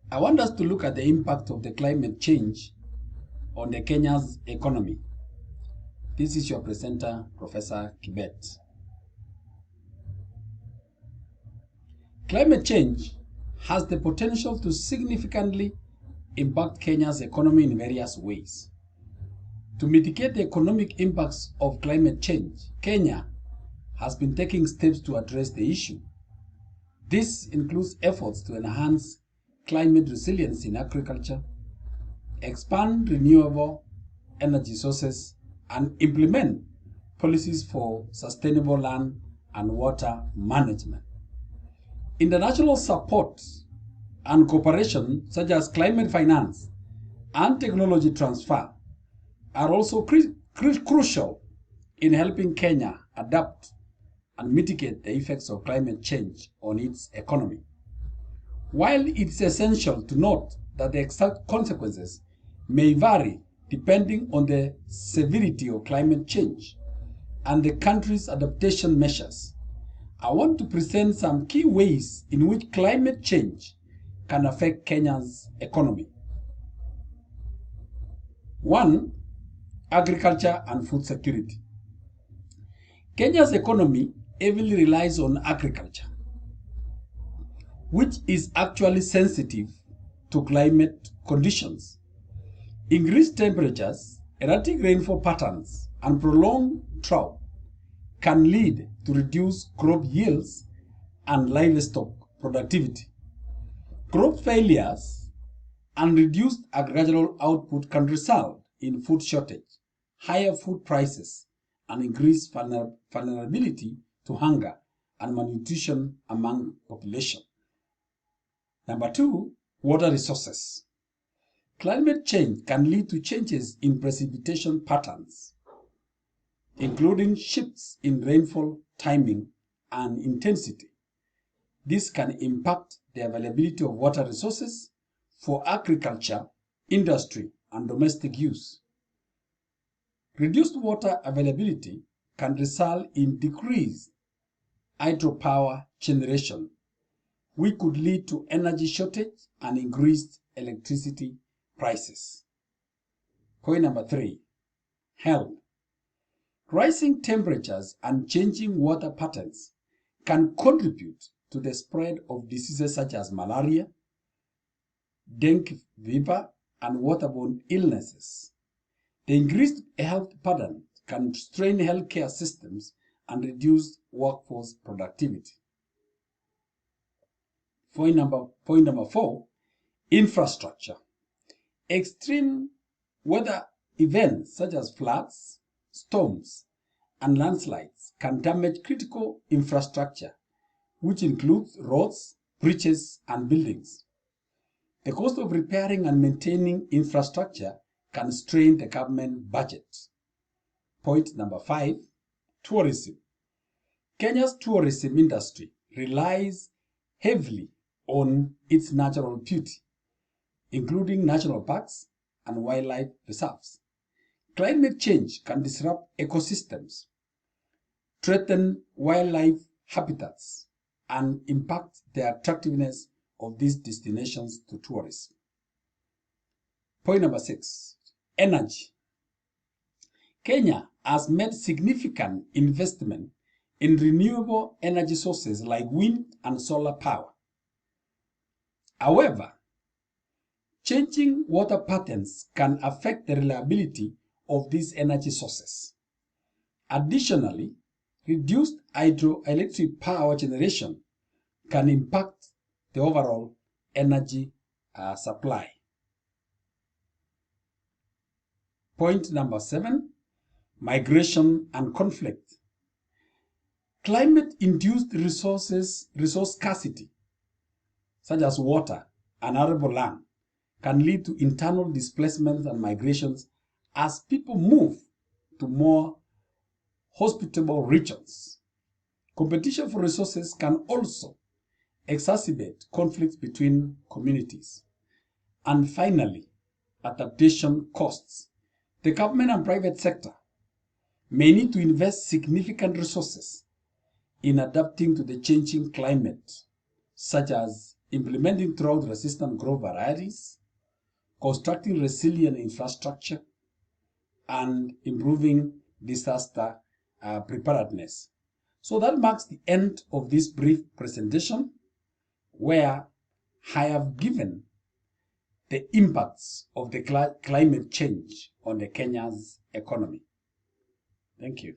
I want us to look at the impact of the climate change on the Kenya's economy. This is your presenter, Professor Kibet. Climate change has the potential to significantly impact Kenya's economy in various ways. To mitigate the economic impacts of climate change, Kenya has been taking steps to address the issue. This includes efforts to enhance climate resilience in agriculture, expand renewable energy sources, and implement policies for sustainable land and water management. International support and cooperation, such as climate finance and technology transfer, are also crucial in helping Kenya adapt and mitigate the effects of climate change on its economy. While it's essential to note that the exact consequences may vary depending on the severity of climate change and the country's adaptation measures, I want to present some key ways in which climate change can affect Kenya's economy. 1. Agriculture and food security. Kenya's economy heavily relies on agriculture, which is actually sensitive to climate conditions. Increased temperatures, erratic rainfall patterns, and prolonged drought can lead to reduced crop yields and livestock productivity. Crop failures and reduced agricultural output can result in food shortage, higher food prices, and increased vulnerability to hunger and malnutrition among population. Number 2, water resources. Climate change can lead to changes in precipitation patterns, including shifts in rainfall timing and intensity. This can impact the availability of water resources for agriculture, industry, and domestic use. Reduced water availability can result in decreased hydropower generation, which could lead to energy shortage and increased electricity prices. Point number 3, health. Rising temperatures and changing water patterns can contribute to the spread of diseases such as malaria, dengue fever, and waterborne illnesses. The increased health pattern can strain healthcare systems and reduce workforce productivity. Point number 4, infrastructure. Extreme weather events such as floods, storms, and landslides can damage critical infrastructure, which includes roads, bridges, and buildings. The cost of repairing and maintaining infrastructure can strain the government budget. Point number 5, tourism. Kenya's tourism industry relies heavily on its natural beauty, including national parks and wildlife reserves. Climate change can disrupt ecosystems, threaten wildlife habitats, and impact the attractiveness of these destinations to tourists. Point number 6, energy. Kenya has made significant investment in renewable energy sources like wind and solar power. However, changing water patterns can affect the reliability of these energy sources. Additionally, reduced hydroelectric power generation can impact the overall energy supply. Point number 7, migration and conflict. Climate-induced resource scarcity, such as water and arable land, can lead to internal displacements and migrations as people move to more hospitable regions. Competition for resources can also exacerbate conflicts between communities. And finally, adaptation costs. The government and private sector may need to invest significant resources in adapting to the changing climate, such as implementing drought-resistant crop varieties, constructing resilient infrastructure, and improving disaster preparedness. So that marks the end of this brief presentation, where I have given the impacts of the climate change on the Kenya's economy. Thank you.